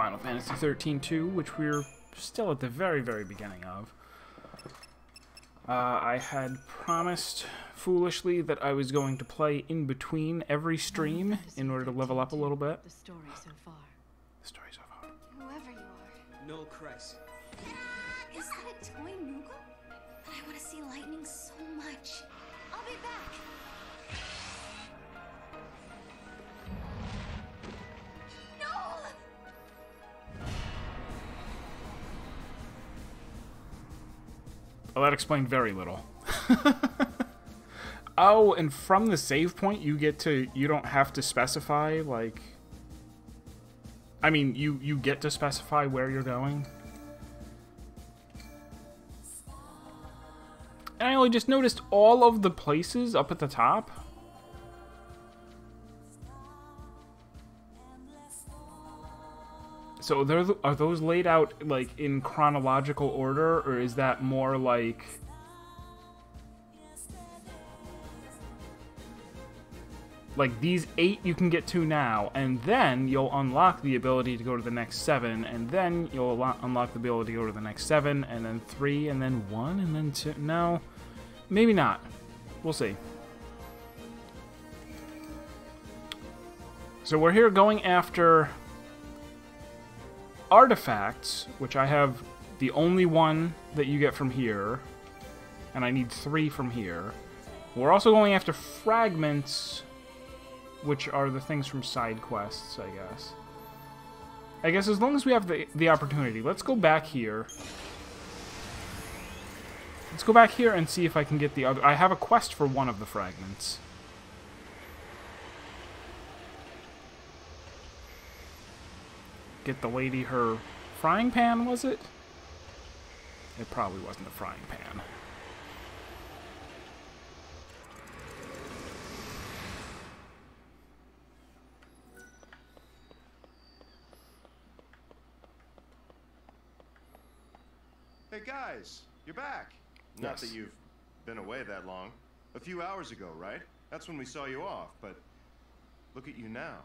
Final Fantasy XIII-2, which we're still at the very, very beginning of. I had promised foolishly that I was going to play in between every stream in order to level up a little bit. The story so far. The story so far. Whoever you are. No Christ. Is that a toy Moogle? But I want to see lightning so much. I'll be back. No! Well, that explained very little. Oh, and from the save point, you don't have to specify, like... I mean, you get to specify where you're going. And I only just noticed all of the places up at the top. So are those laid out, like, in chronological order, or is that more like... Like, these 8 you can get to now, and then you'll unlock the ability to go to the next 7, and then you'll unlock the ability to go to the next 7, and then 3, and then 1, and then 2... No, maybe not. We'll see. So we're here going after artifacts, which I have the only one that you get from here, and I need 3 from here. We're also going after fragments, which are the things from side quests, I guess. I guess as long as we have the opportunity. Let's go back here. Let's go back here and see if I can get the other... I have a quest for one of the fragments. Get the lady her frying pan, was it? It probably wasn't a frying pan. Hey guys, you're back. Not that you've been away that long. A few hours ago, right? That's when we saw you off, but look at you now.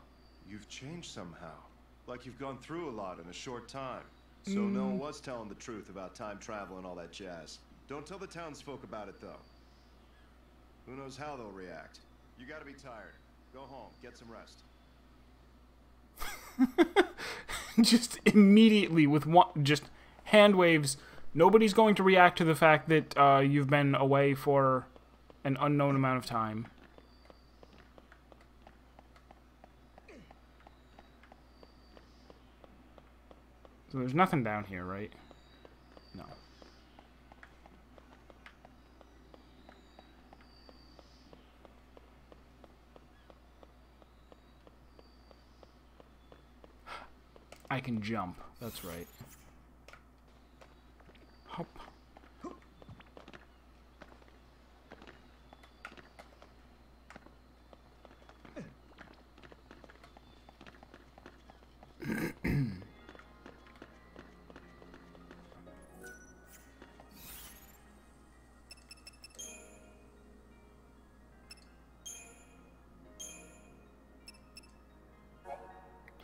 You've changed somehow. Like you've gone through a lot in a short time. So no one was telling the truth about time travel and all that jazz. Don't tell the townsfolk about it though. Who knows how they'll react. You gotta be tired. Go home, get some rest. Just immediately with just hand waves. Nobody's going to react to the fact that you've been away for an unknown amount of time. So there's nothing down here, right? No. I can jump. That's right. Hop.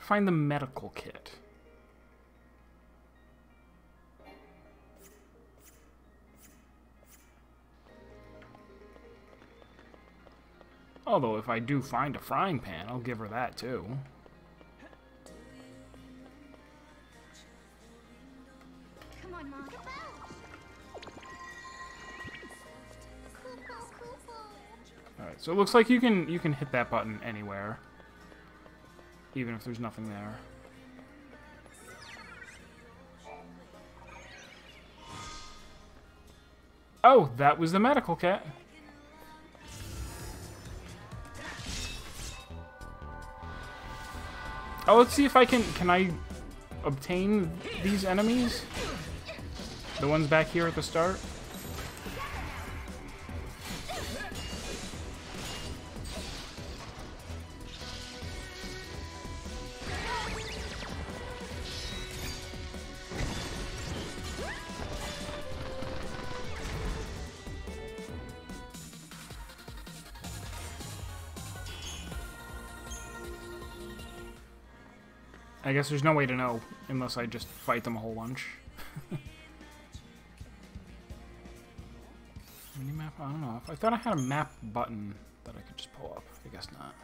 Find the medical kit. Although, if I do find a frying pan, I'll give her that, too. Come on, Mom. Alright, so it looks like you can hit that button anywhere. Even if there's nothing there. Oh, that was the medical kit. Oh, let's see if I can I obtain these enemies? The ones back here at the start? I guess there's no way to know unless I just fight them a whole bunch. Minimap? I don't know. I thought I had a map button that I could just pull up. I guess not.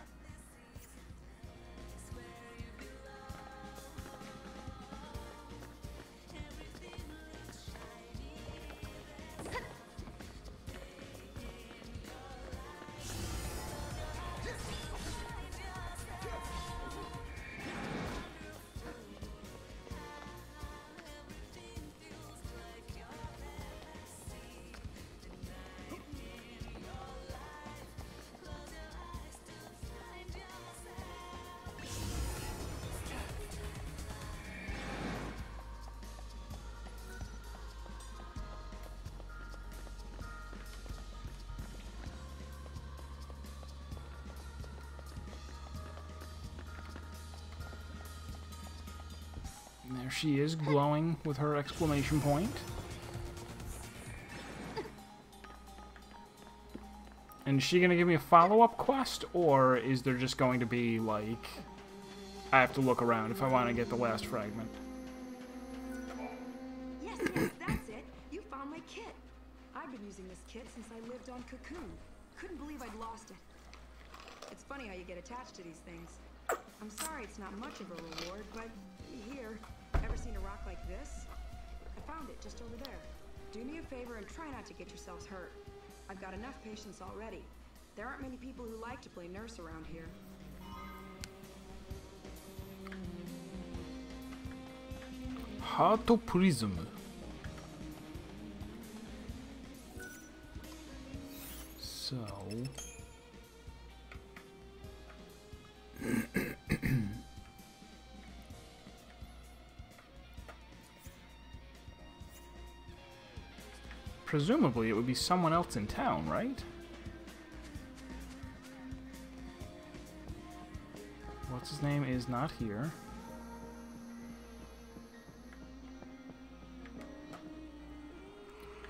And there she is, glowing with her exclamation point. And is she going to give me a follow-up quest, or is there just going to be, like, I have to look around if I want to get the last fragment? Yes, that's it. You found my kit. I've been using this kit since I lived on Cocoon. Couldn't believe I'd lost it. It's funny how you get attached to these things. I'm sorry it's not much of a reward, but here, ever seen a rock like this? I found it just over there. Do me a favor and try not to get yourselves hurt. I've got enough patients already. There aren't many people who like to play nurse around here. Heart Prism. So... presumably it would be someone else in town, right? What's his name is not here.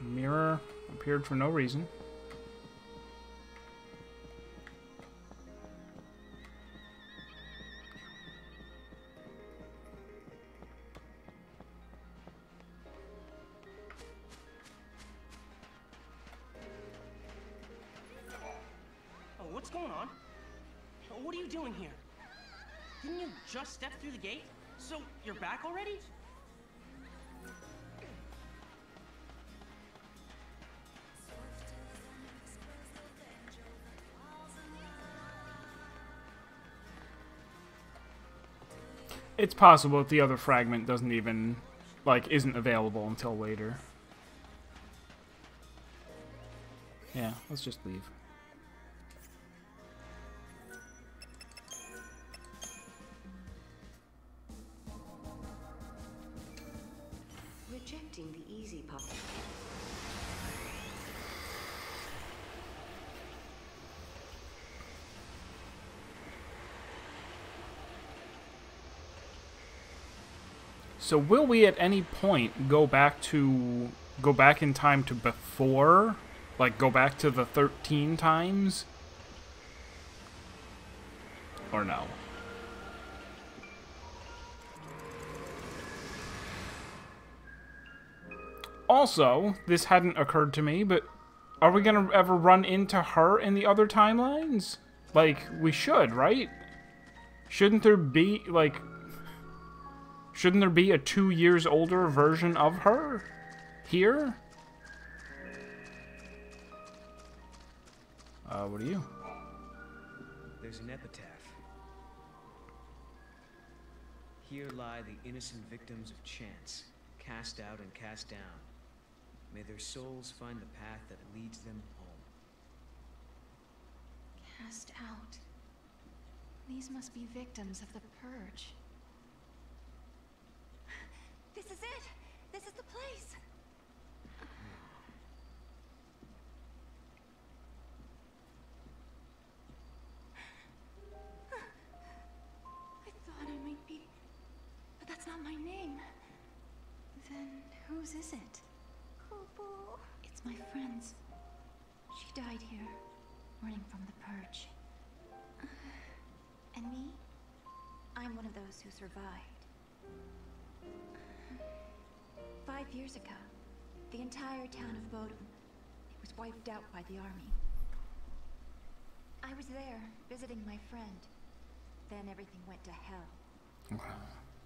Mirror appeared for no reason. What's going on? What are you doing here? Didn't you just step through the gate? So, you're back already? It's possible that the other fragment doesn't even, like, isn't available until later. Yeah, let's just leave. Rejecting the easy path. So will we at any point go back in time to before? Like go back to the 13 times? Or no? Also, this hadn't occurred to me, but are we gonna ever run into her in the other timelines? Like, we should, right? Shouldn't there be, like... Shouldn't there be a 2 years older version of her? Here? What are you? There's an epitaph. Here lie the innocent victims of chance, cast out and cast down. May their souls find the path that leads them home. Cast out. These must be victims of the purge. This is it! This is the place! I thought I might be... But that's not my name. Then whose is it? Kubo. It's my friend's. She died here, running from the purge. And me? I'm one of those who survived. 5 years ago, the entire town of Bodum, it was wiped out by the army. I was there, visiting my friend. Then everything went to hell.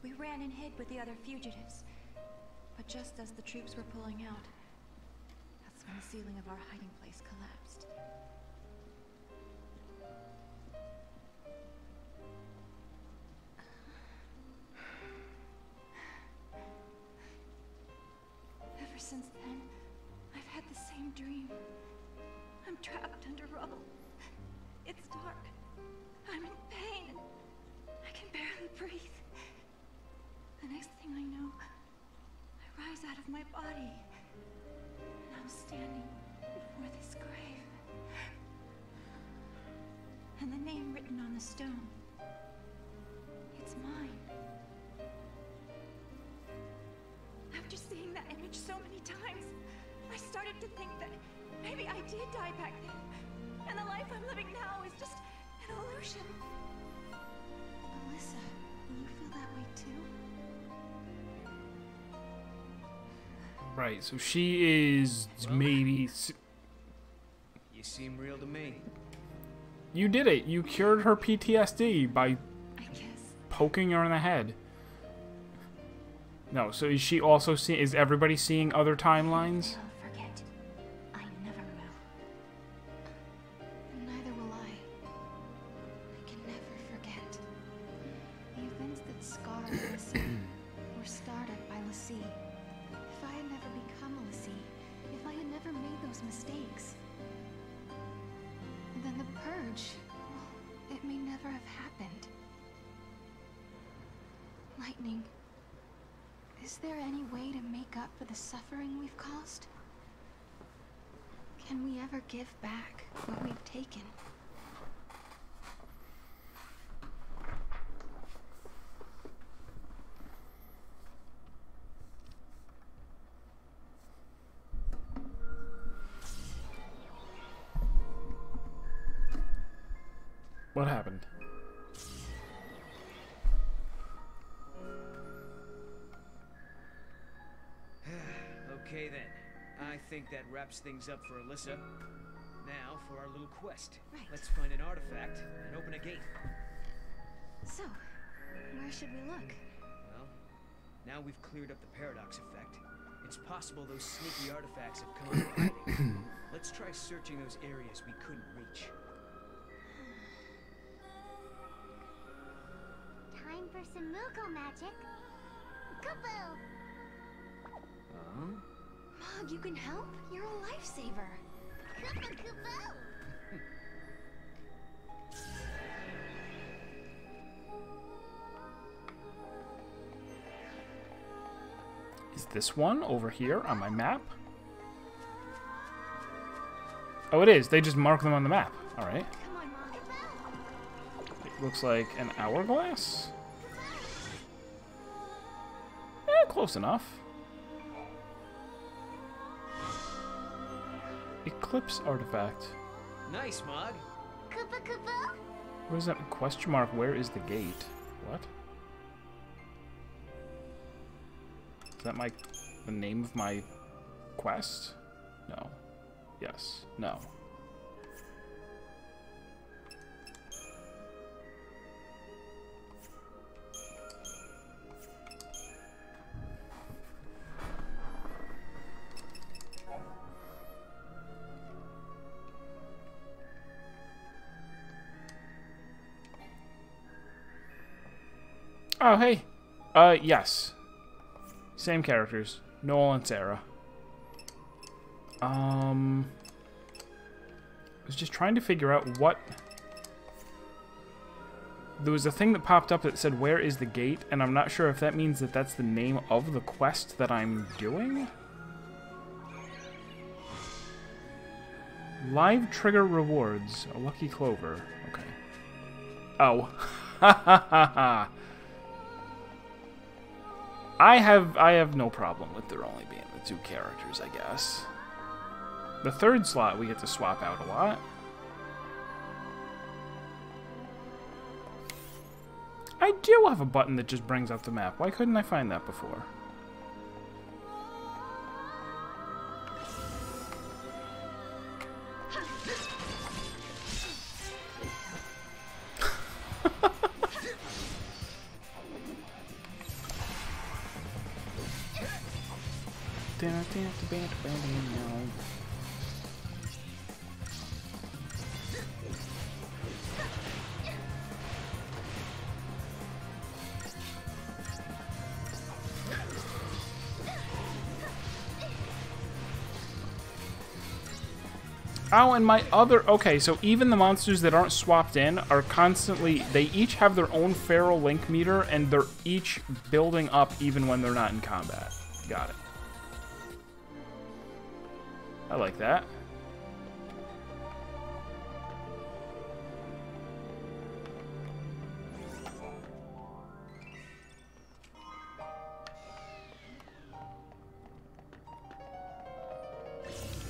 We ran and hid with the other fugitives. But just as the troops were pulling out, that's when the ceiling of our hiding place collapsed. Ever since then, I've had the same dream. I'm trapped under rubble. It's dark. I'm in pain. I can barely breathe. The next thing I know, I rise out of my body. And I'm standing before this grave. And the name written on the stone. It's mine. After seeing that image so many times, I started to think that maybe I did die back then. And the life I'm living now is just an illusion. Alyssa, you feel that way too? Right, so she is maybe... You seem real to me. You did it. You cured her PTSD by I guess. poking her in the head. No, so is she also is everybody seeing other timelines? I'll forget. I never will. Neither will I. I can never forget. The events that scarred Alyssa were started by Lassie. If I had never become a Lassie, if I had never made those mistakes, then the purge, well, it may never have happened. Lightning. Is there any way to make up for the suffering we've caused? Can we ever give back what we've taken? What happened? Okay then. I think that wraps things up for Alyssa. Now for our little quest. Right. Let's find an artifact and open a gate. So, where should we look? Well, now we've cleared up the paradox effect. It's possible those sneaky artifacts have come out of hiding. Let's try searching those areas we couldn't reach. Time for some Moogle magic. Kaboo! Mog, you can help? You're a lifesaver. Kaboo kaboo! Is this one over here on my map? Oh, it is. They just mark them on the map. All right. Come on, Mog. It looks like an hourglass. Close enough. Eclipse artifact. Nice, Mog. Kaboo kaboo! What is that question mark? Where is the gate? What? Is that the name of my quest? No. Yes. No. Oh, hey. Yes. Same characters. Noel and Sarah. I was just trying to figure out what... There was a thing that popped up that said, where is the gate? And I'm not sure if that means that that's the name of the quest that I'm doing? Live trigger rewards. A lucky clover. Okay. Oh. Ha ha ha ha. I have no problem with there only being the 2 characters, I guess. The 3rd slot we get to swap out a lot. I do have a button that just brings up the map. Why couldn't I find that before? Oh, and my other... Okay, so even the monsters that aren't swapped in are constantly... They each have their own feral link meter, and they're each building up even when they're not in combat. Got it. I like that.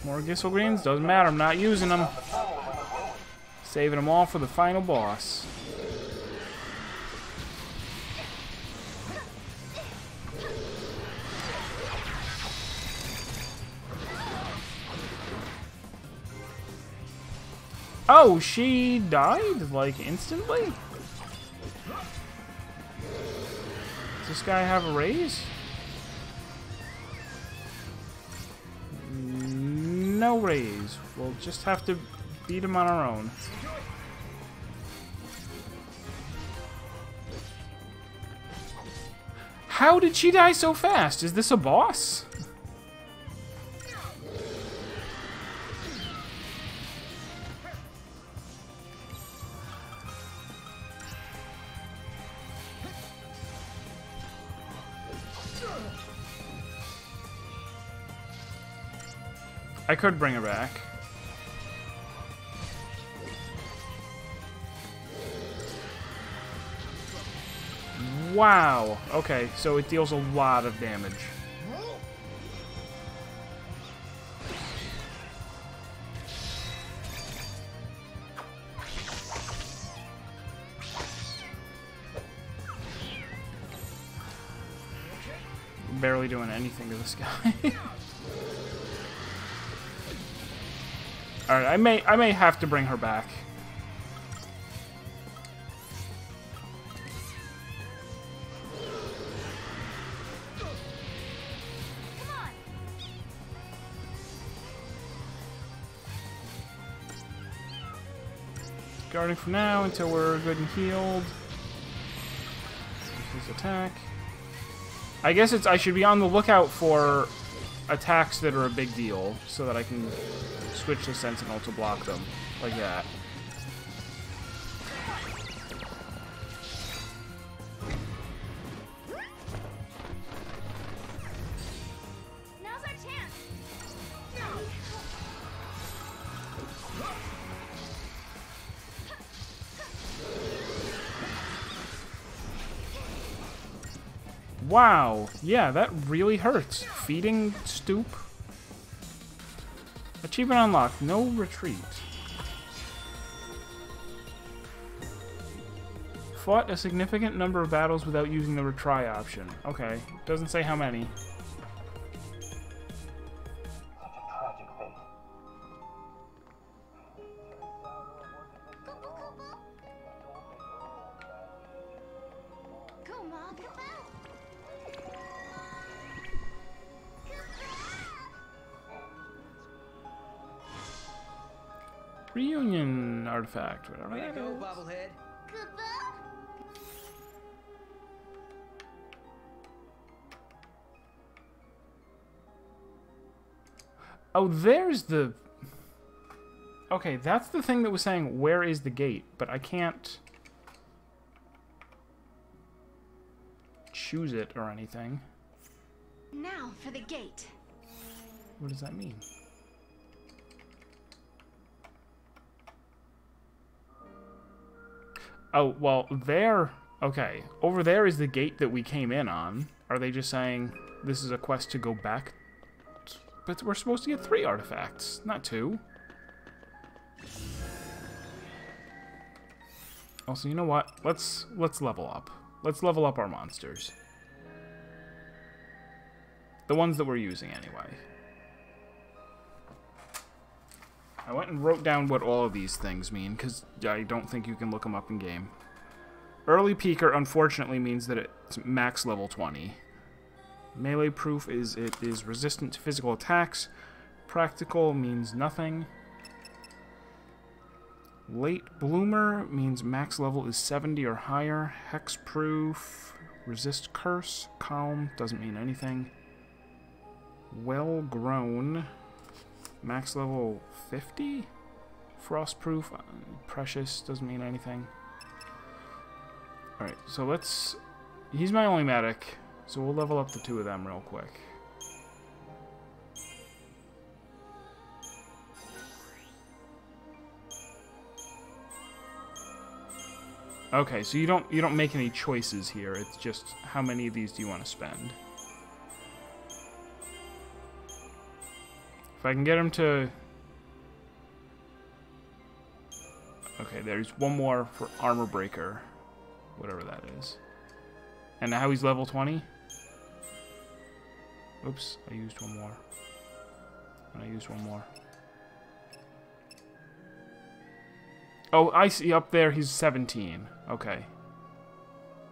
More Gissel Greens? Doesn't matter, I'm not using them. Saving them all for the final boss. Oh, she died, like, instantly? Does this guy have a raise? No raise. We'll just have to beat him on our own. How did she die so fast? Is this a boss? I could bring her back. Wow. Okay, so it deals a lot of damage. Barely doing anything to this guy. Alright, I may have to bring her back. Guarding for now until we're good and healed. His attack. I guess I should be on the lookout for attacks that are a big deal so that I can switch to Sentinel to block them, like that. Now's our chance. Wow, yeah, that really hurts. Feeding Stoop. Achievement unlocked. No retreat. Fought a significant number of battles without using the retry option. Okay. Doesn't say how many. Reunion artifact, whatever that Go, is. bobblehead. Oh, there's the... Okay, that's the thing that was saying, where is the gate? But I can't choose it or anything. Now for the gate. What does that mean? Oh, well, there... Okay, over there is the gate that we came in on. Are they just saying this is a quest to go back? But we're supposed to get 3 artifacts, not 2. Also, you know what? Let's level up. let's level up our monsters. The ones that we're using, anyway. I went and wrote down what all of these things mean, because I don't think you can look them up in-game. Early Peeker, unfortunately, means that it's max level 20. Melee proof is it is resistant to physical attacks. Practical means nothing. Late Bloomer means max level is 70 or higher. Hexproof, resist curse. Calm doesn't mean anything. Well Grown, max level 50. Frostproof, precious doesn't mean anything. Alright, so let's... He's my only medic, so we'll level up the two of them real quick. Okay, so you don't make any choices here. It's just how many of these do you want to spend. If I can get him to... Okay, there's one more for Armor Breaker. Whatever that is. And now he's level 20? Oops, I used one more. And I used one more. Oh, I see up there he's 17. Okay.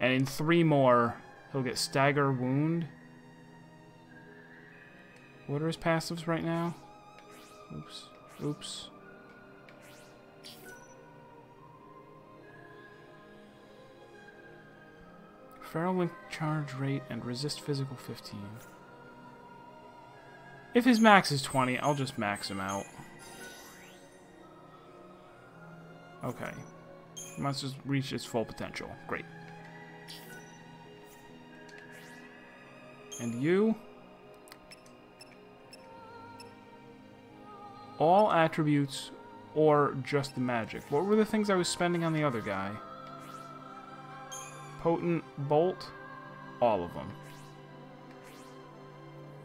And in 3 more, he'll get Stagger Wound. What are his passives right now? Oops. Oops. Feral Link charge rate and resist physical 15. If his max is 20, I'll just max him out. Okay. Must just reach its full potential. Great. And you? All attributes or just the magic. What were the things I was spending on the other guy? Potent Bolt? All of them.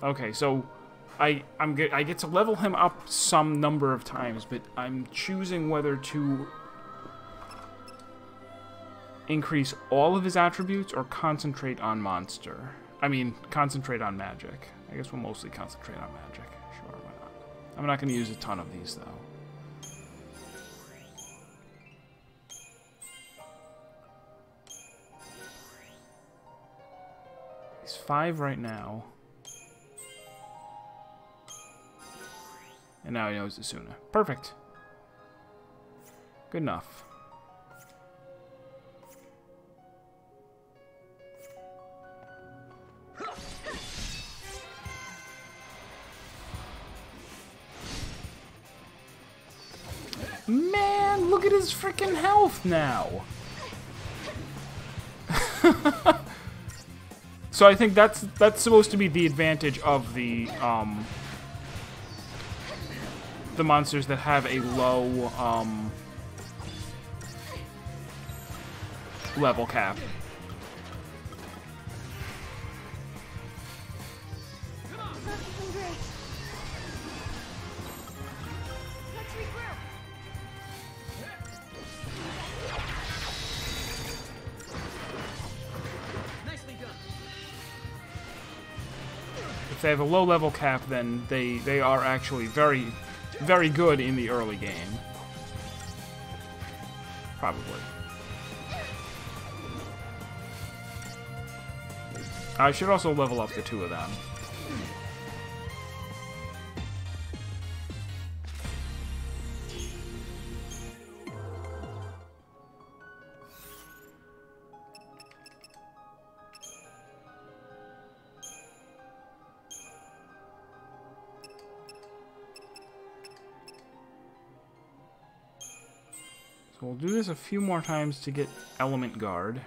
Okay, so I get to level him up some number of times, but I'm choosing whether to increase all of his attributes or concentrate on monster. I mean, concentrate on magic. I guess we'll mostly concentrate on magic. Sure, why not? I'm not going to use a ton of these, though. He's 5 right now. And now he knows Asuna. Perfect. Good enough. Man, look at his freaking health now. So I think that's supposed to be the advantage of the monsters that have a low level cap. If they have a low level cap, then they are actually very, very good in the early game. Probably. I should also level up the 2 of them. So we'll do this a few more times to get Element Guard.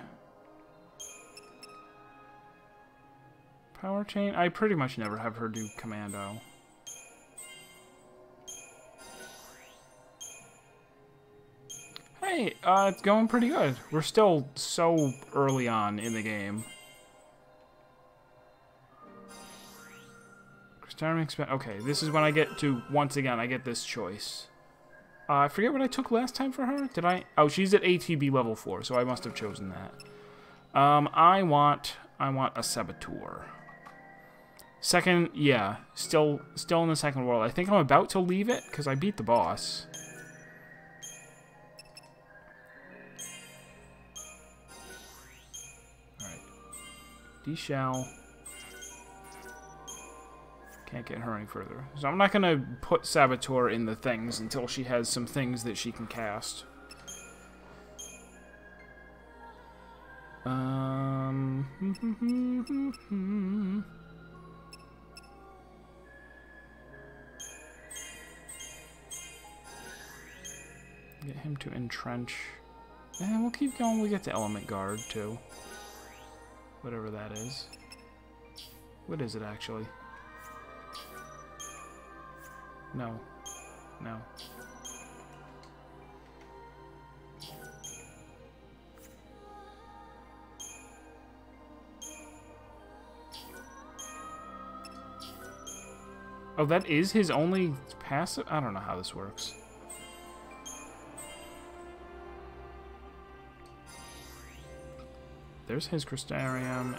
Power Chain? I pretty much never have her do Commando. Hey, it's going pretty good. We're still so early on in the game. Okay, this is when I get to, once again, I get this choice. I forget what I took last time for her. Did I? Oh, she's at ATB level 4, so I must have chosen that. I want a saboteur. Second, yeah, still in the second world. I think I'm about to leave it because I beat the boss. All right, D-Shell. Can't get her any further. So I'm not going to put Saboteur in the things until she has some things that she can cast. Get him to entrench. And we'll keep going. We get to Element Guard, too. Whatever that is. What is it, actually? No. No. Oh, that is his only passive? I don't know how this works. There's his Crystarium.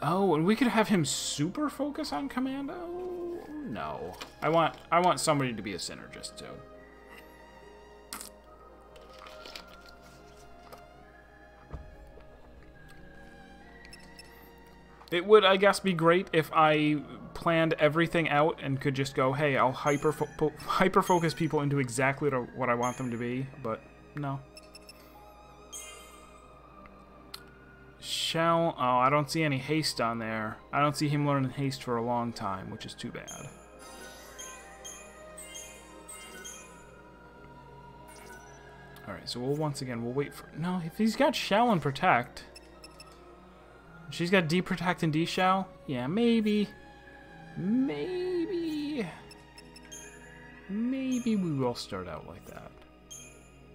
Oh, and we could have him super focus on Commando? No. I want somebody to be a synergist too. It would, I guess, be great if I planned everything out and could just go, hey, I'll hyper-focus people into exactly what I want them to be, but no. Oh, I don't see any haste on there. I don't see him learning haste for a long time, which is too bad. Alright, so we'll wait for... No, if he's got Shell and Protect... She's got D-Protect and D-Shell? Yeah, maybe. Maybe we will start out like that.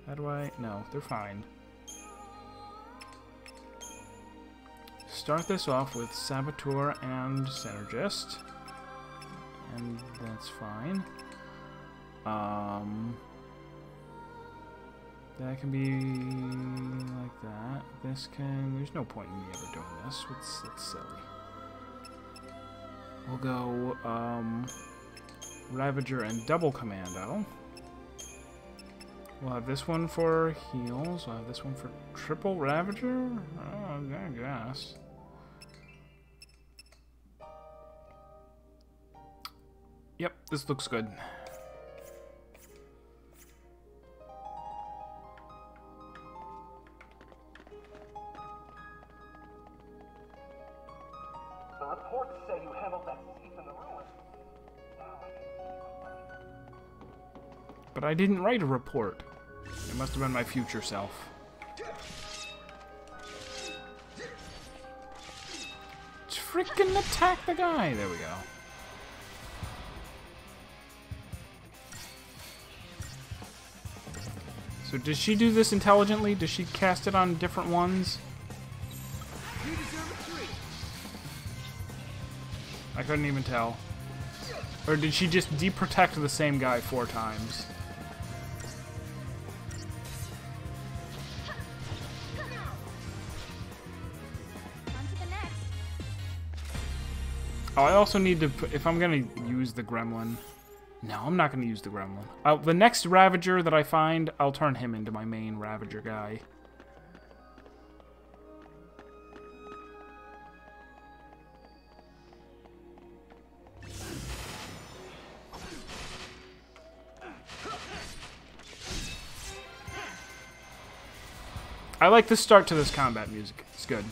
How do I... No, they're fine. Start this off with Saboteur and Synergist. And that's fine. That can be like that. This can... There's no point in me ever doing this. It's silly. We'll go, Ravager and Double Commando. We'll have this one for heals. We'll have this one for Triple Ravager? Oh, I guess. Yep, this looks good. The reports say you handled that thief in the ruins. But I didn't write a report. It must have been my future self. Frickin' attack the guy! There we go. So does she do this intelligently? Does she cast it on different ones? You deserve a treat. I couldn't even tell. Or did she just de-protect the same guy 4 times? On to the next. Oh, I also need to... If I'm gonna use the gremlin... No, I'm not gonna use the gremlin. The next Ravager that I find, I'll turn him into my main Ravager guy. I like the start to this combat music. It's good.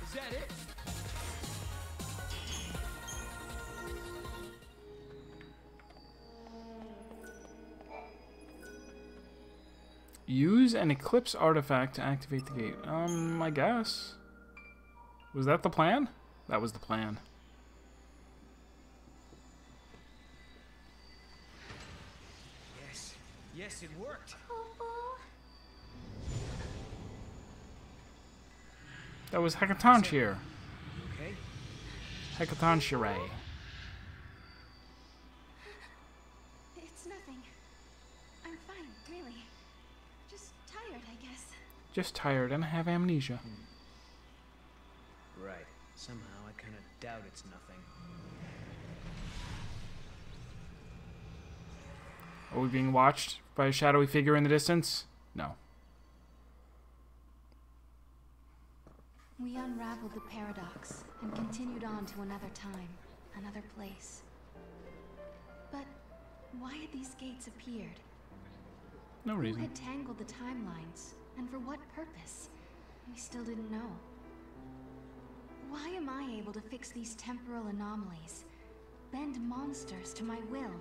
Is that it? Use an Eclipse artifact to activate the gate. I guess. Was that the plan? That was the plan. Yes, Yes, it worked. That was Hekatoncheer. Okay. Hekatoncheer. It's nothing. I'm fine, really. Just tired, I guess. Just tired and have amnesia. Right. Somehow I kind of doubt it's nothing. Are we being watched by a shadowy figure in the distance? No. We unraveled the paradox and continued on to another time, another place. But why had these gates appeared? No Who reason. had tangled the timelines, and for what purpose? We still didn't know. Why am I able to fix these temporal anomalies? Bend monsters to my will?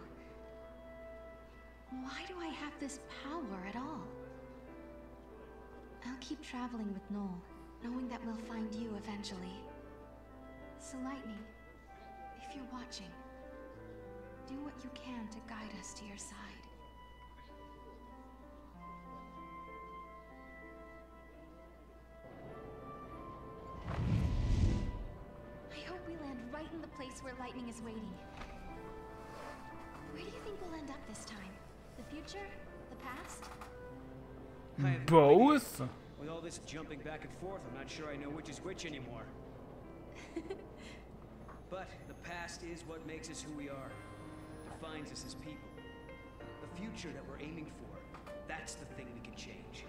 Why do I have this power at all? I'll keep traveling with Noel, knowing that we'll find you eventually. So Lightning, if you're watching, do what you can to guide us to your side. I hope we land right in the place where Lightning is waiting. Where do you think we'll end up this time? The future? The past? I have no Both? idea. With all this jumping back and forth, I'm not sure I know which is which anymore. But the past is what makes us who we are. Defines us as people. The future that we're aiming for, that's the thing we can change.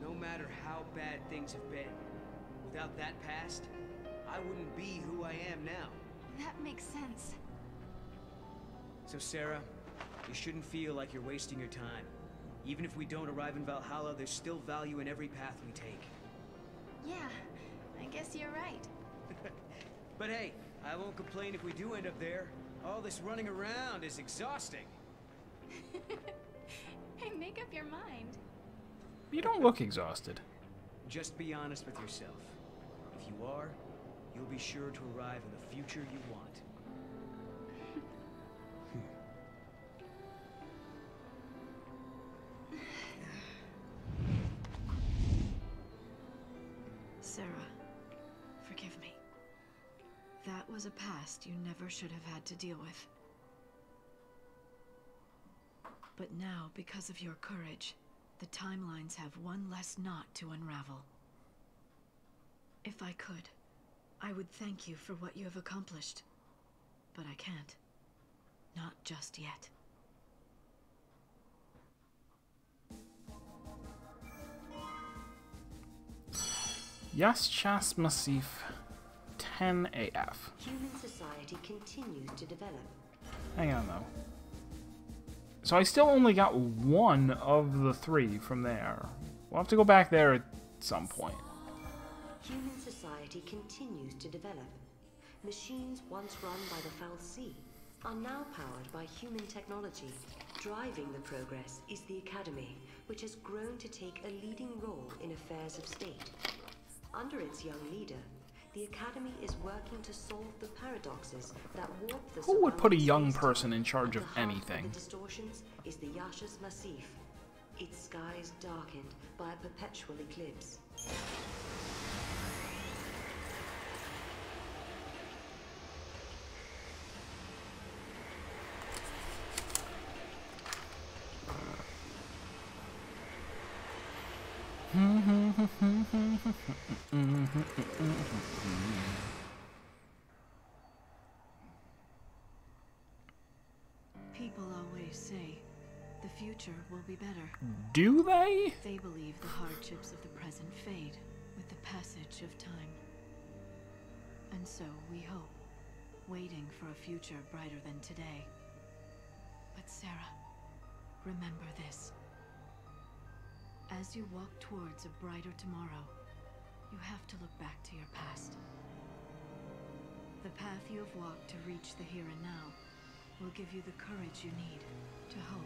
No matter how bad things have been, without that past, I wouldn't be who I am now. That makes sense. So Sarah, you shouldn't feel like you're wasting your time. Even if we don't arrive in Valhalla, there's still value in every path we take. Yeah, I guess you're right. But hey, I won't complain if we do end up there. All this running around is exhausting. Hey, make up your mind. You don't look exhausted. Just be honest with yourself. If you are, you'll be sure to arrive in the future you want. Sarah, forgive me. That was a past you never should have had to deal with. But now, because of your courage, the timelines have one less knot to unravel. If I could, I would thank you for what you have accomplished. But I can't. Not just yet. Yes, Chas Massif 10 AF. Human society continues to develop. Hang on though. So I still only got one of the three from there. We'll have to go back there at some point. Human society continues to develop. Machines once run by the Foul Sea are now powered by human technology. Driving the progress is the Academy, which has grown to take a leading role in affairs of state. Under its young leader, the Academy is working to solve the paradoxes that warp the Who would put a surrounding young space-time. person in charge of At the heart anything? the distortions is the Yasha's Massif, its skies darkened by a perpetual eclipse. People always say, the future will be better. Do they? They believe the hardships of the present fade with the passage of time. And so we hope, waiting for a future brighter than today. But Sarah, remember this. As you walk towards a brighter tomorrow, you have to look back to your past. The path you have walked to reach the here and now will give you the courage you need to hope.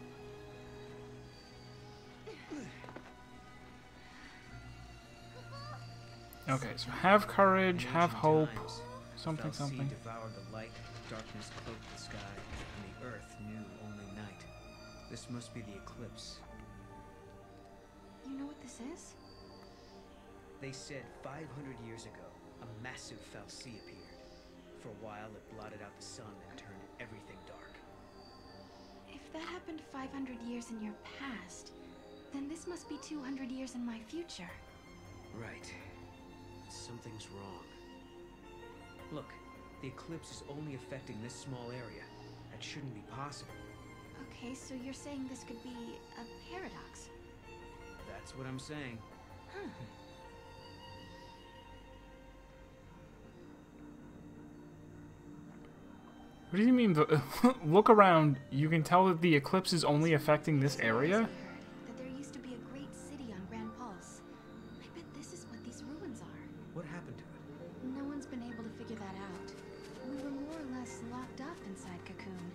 Okay, so have courage, In have ancient hope, times, something, the something. sea devoured the light, darkness cloaked the sky, and the earth knew only night. This must be the eclipse. You know what this is? They said 500 years ago, a massive fal'Cie appeared. For a while, it blotted out the sun and turned everything dark. If that happened 500 years in your past, then this must be 200 years in my future. Right. Something's wrong. Look, the eclipse is only affecting this small area. That shouldn't be possible. Okay, so you're saying this could be a paradox? That's what I'm saying. Huh. What do you mean? Look around. You can tell that the eclipse is only affecting this area? That there used to be a great city on Grand Pulse. I bet this is what these ruins are. What happened to it? No one's been able to figure that out. We were more or less locked up inside Cocoon.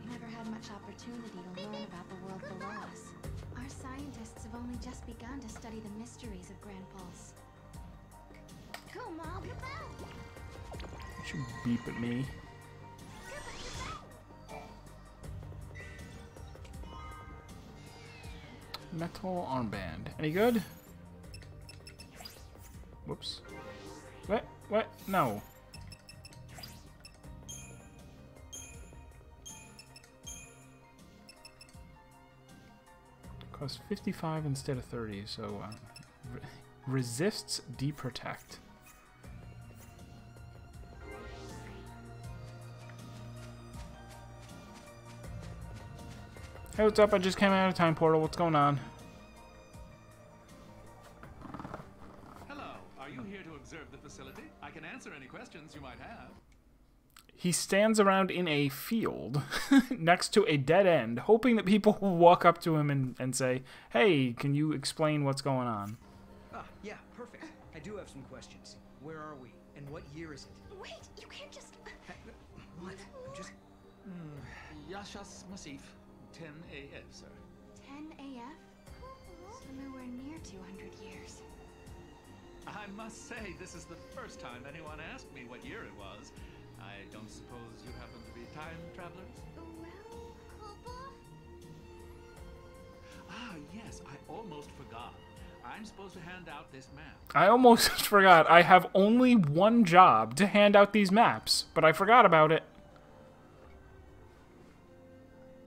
We never had much opportunity to learn about the world below us. Our scientists have only just begun to study the mysteries of Grand Pulse. Come on, get out! You should beep at me. Metal armband. Any good? Whoops. What? What? No. Costs 55 instead of 30, so resists deprotect. Hey, what's up? I just came out of time portal. What's going on? Hello. Are you here to observe the facility? I can answer any questions you might have. He stands around in a field next to a dead end, hoping that people will walk up to him and say, hey, can you explain what's going on? Ah, yeah, perfect. I do have some questions. Where are we? And what year is it? Wait, you can't just... What? I'm just... Yashas Masif, 10 AF, sir. 10 AF? So nowhere near 200 years. I must say, this is the first time anyone asked me what year it was. I don't suppose you happen to be time travelers? Ah, yes, I almost forgot. I'm supposed to hand out this map. I almost forgot. I have only one job to hand out these maps, but I forgot about it.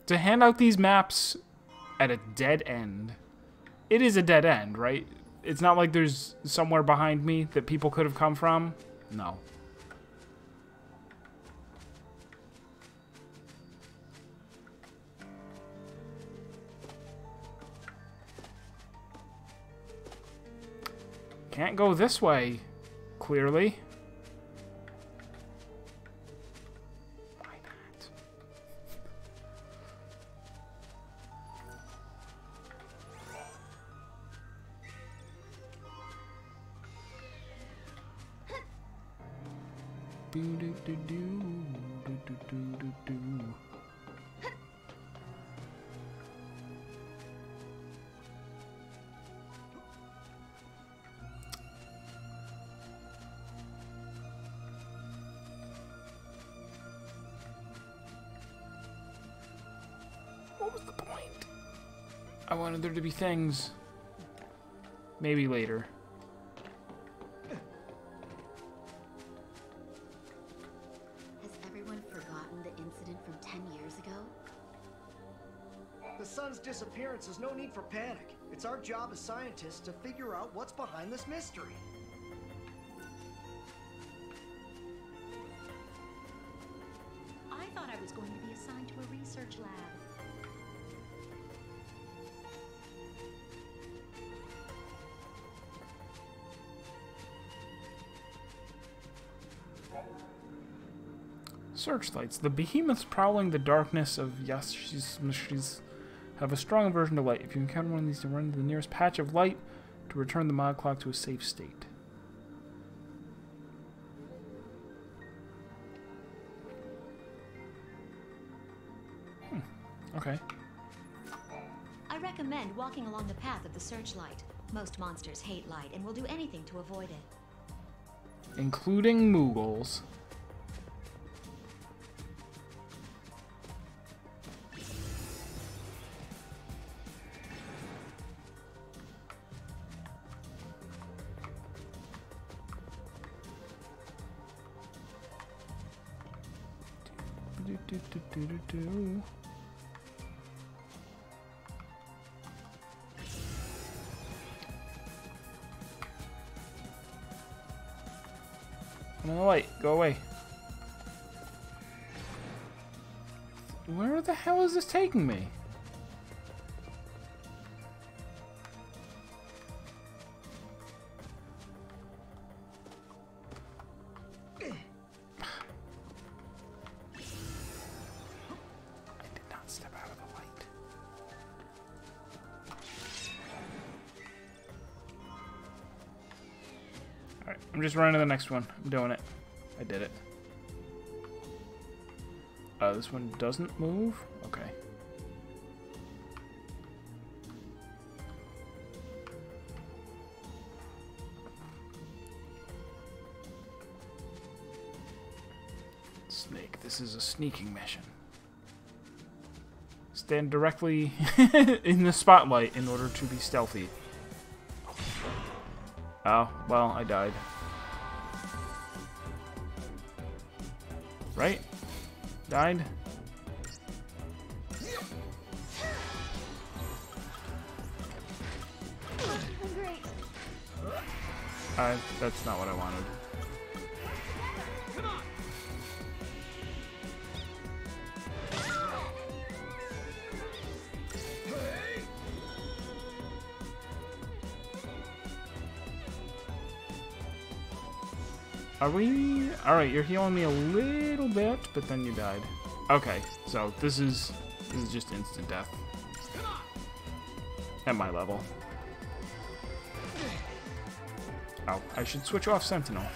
To hand out these maps at a dead end. It is a dead end, right? It's not like there's somewhere behind me that people could have come from. No. Can't go this way, clearly. Why not? What was the point? I wanted there to be things. Maybe later. Has everyone forgotten the incident from 10 years ago? The sun's disappearance is no need for panic. It's our job as scientists to figure out what's behind this mystery. I thought I was going to be assigned to a research lab. Searchlights. The behemoths prowling the darkness of Yashis have a strong aversion to light. If you encounter one of these, to run to the nearest patch of light to return the mod clock to a safe state. Okay. I recommend walking along the path of the searchlight. Most monsters hate light and will do anything to avoid it. Including Moogles. I'm on the light. Go away. Where the hell is this taking me? I'm just running to the next one. I'm doing it. I did it. This one doesn't move? Okay. Snake, this is a sneaking mission. Stand directly in the spotlight in order to be stealthy. Oh, well, I died. Right? Died? That's not what I wanted. Are we... Alright, you're healing me a little bit, but then you died. Okay, so this is just instant death. At my level. Oh, I should switch off Sentinel.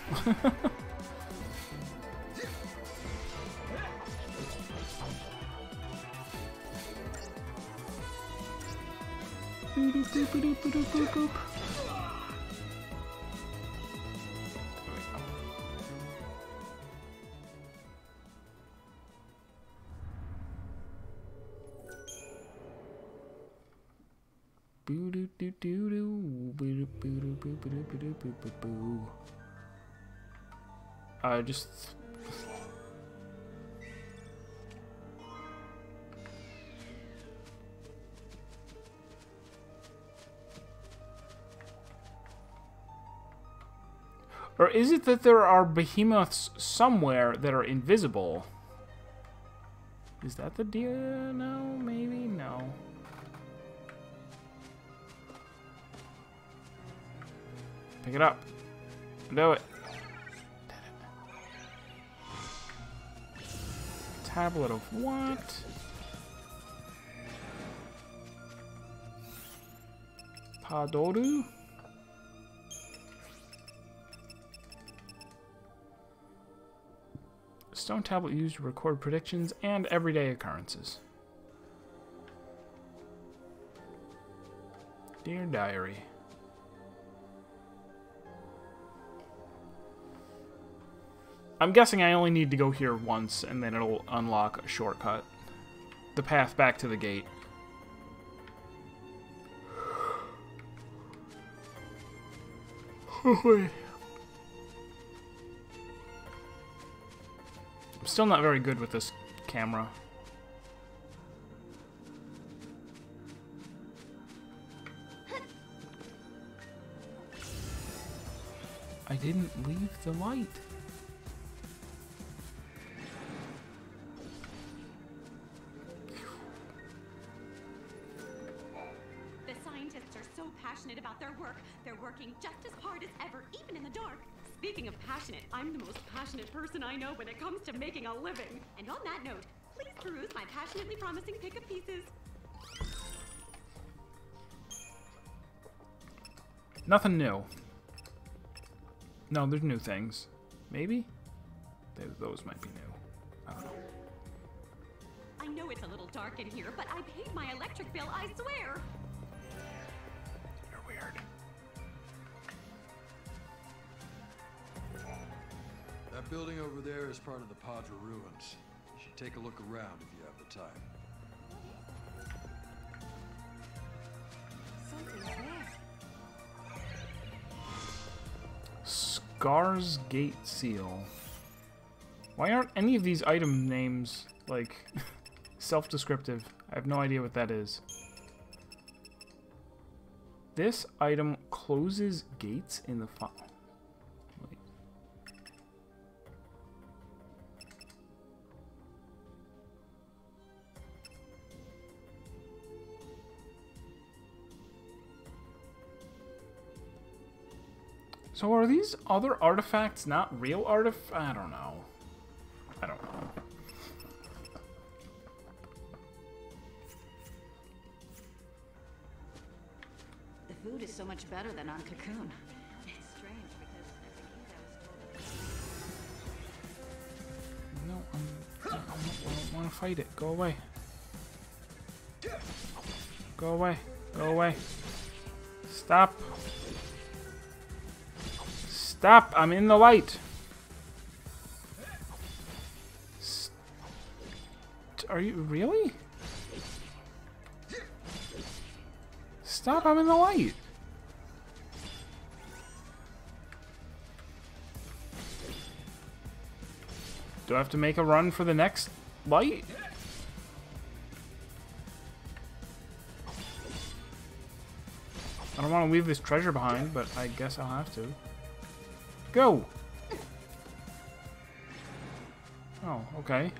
Boop. Just... Or is it that there are behemoths somewhere that are invisible? Is that the deal? No, maybe? No. Pick it up. Do it. Tablet of what? Padoru? Stone tablet used to record predictions and everyday occurrences. Dear Diary. I'm guessing I only need to go here once, and then it'll unlock a shortcut. The path back to the gate. Oh, wait. I'm still not very good with this camera. I didn't leave the light. Passionate about their work. They're working just as hard as ever, even in the dark. Speaking of passionate, I'm the most passionate person I know when it comes to making a living. And on that note, please peruse my passionately promising pick of pieces. Nothing new. No, there's new things. Maybe? Those might be new. I don't know. I know it's a little dark in here, but I paid my electric bill, I swear. That building over there is part of the Padra ruins. You should take a look around if you have the time. Something's there. Scar's Gate Seal. Why aren't any of these item names like, self-descriptive. I have no idea what that is. This item closes gates in the file. Wait. So are these other artifacts not real artifacts? I don't know. I don't know. The food is so much better than on Cocoon. It's strange because as a kid I was told No, I don't want to fight it. Go away. Go away. Go away. Stop. Stop! I'm in the light. Are you really? Stop! I'm in the light. Do I have to make a run for the next light? I don't want to leave this treasure behind, but I guess I'll have to. Go! Oh, okay.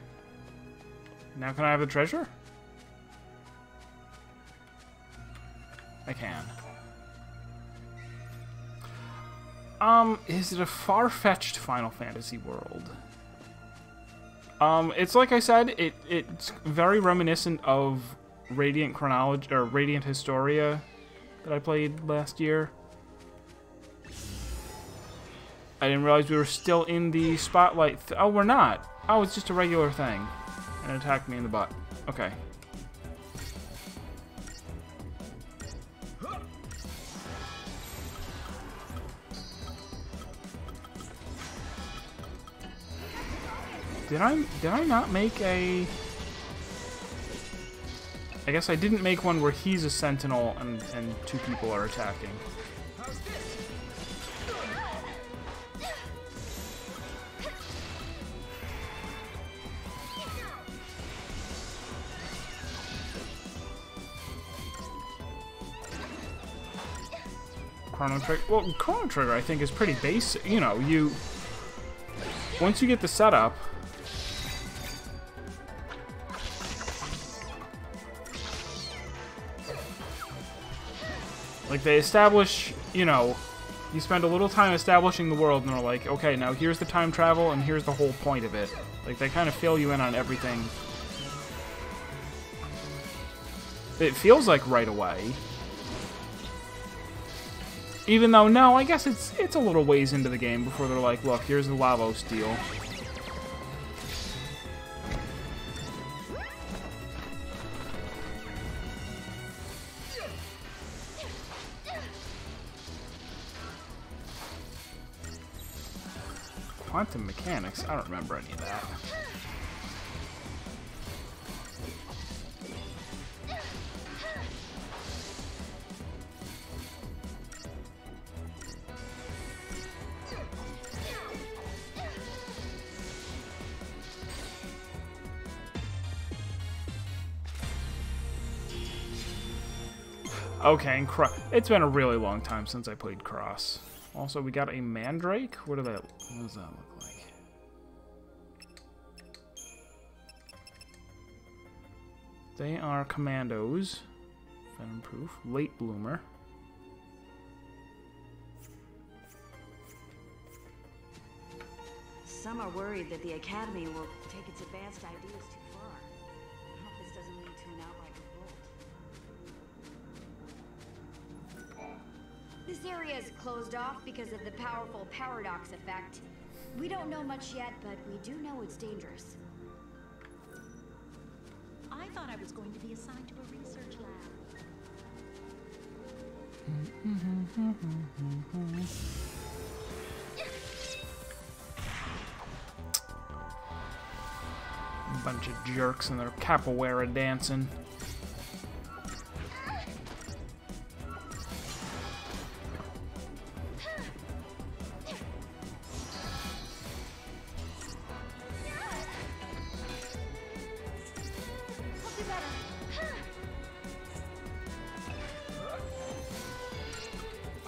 Now can I have the treasure? I can. Is it a far-fetched Final Fantasy world? It's like I said, it's very reminiscent of Radiant Chronology, or Radiant Historia that I played last year. I didn't realize we were still in the spotlight. Oh, we're not. Oh, it's just a regular thing. And it attacked me in the butt. Okay. Did I not make a... I guess I didn't make one where he's a sentinel and two people are attacking. Chrono Trigger. Well, Chrono Trigger I think is pretty basic. You know, once you get the setup, like they establish, you know, you spend a little time establishing the world and they're like, okay, now here's the time travel and here's the whole point of it. Like they kind of fill you in on everything. It feels like right away. Even though, no, I guess it's a little ways into the game before they're like, look, here's the Lavos deal. Quantum mechanics? I don't remember any of that. Okay, and it's been a really long time since I played Cross. Also, we got a Mandrake. What does that look like? They are commandos. Venom proof. Late bloomer. Some are worried that the Academy will take its advanced ideas too far. I hope this doesn't lead to an outright revolt. This area is closed off because of the powerful paradox effect. We don't know much yet, but we do know it's dangerous. I thought I was going to be assigned to a research lab. Bunch of jerks and their capoeira dancing.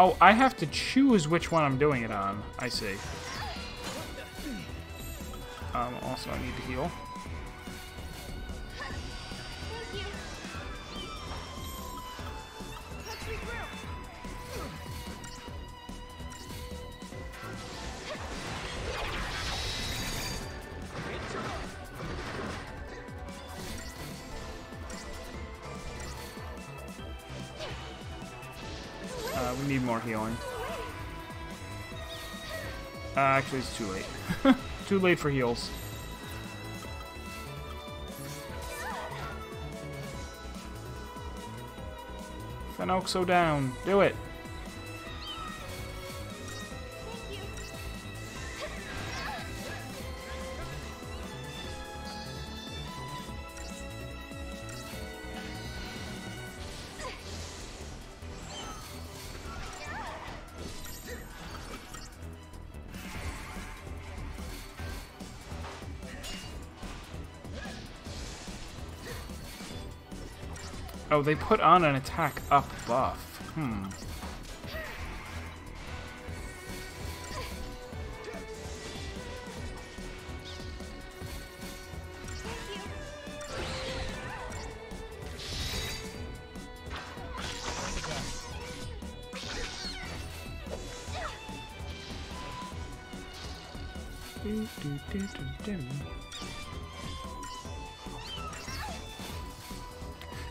Oh, I have to choose which one I'm doing it on. I see. Also, I need to heal. We need more healing. Actually, it's too late. Too late for heals. Phenoxo down. Do it. Oh, they put on an attack up buff.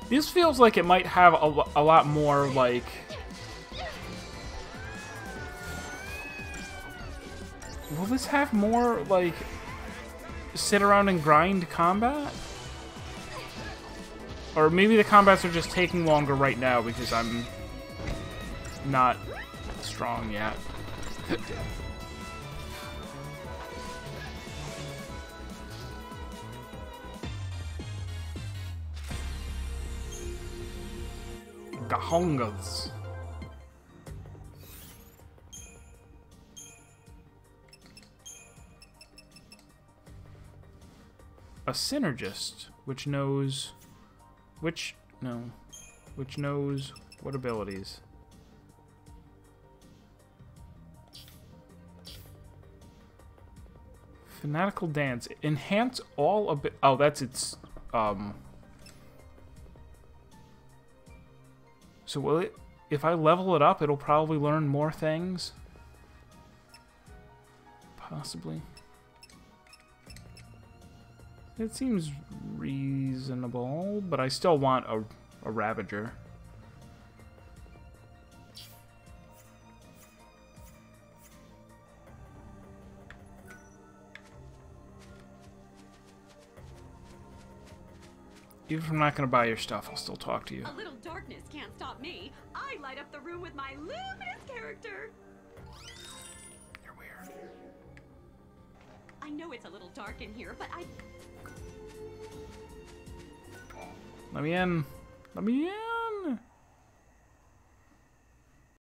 This feels like it might have a lot more, like... Will this have more, like, sit around and grind combat? Or maybe the combats are just taking longer right now because I'm not strong yet. Gahongas. A synergist, which knows what abilities. Fanatical dance. Enhance all oh, that's its So will it, if I level it up, it'll probably learn more things? Possibly. It seems reasonable, but I still want a Ravager. Even if I'm not going to buy your stuff, I'll still talk to you. A little darkness can't stop me. I light up the room with my luminous character. You're weird. I know it's a little dark in here, but I... Let me in. Let me in.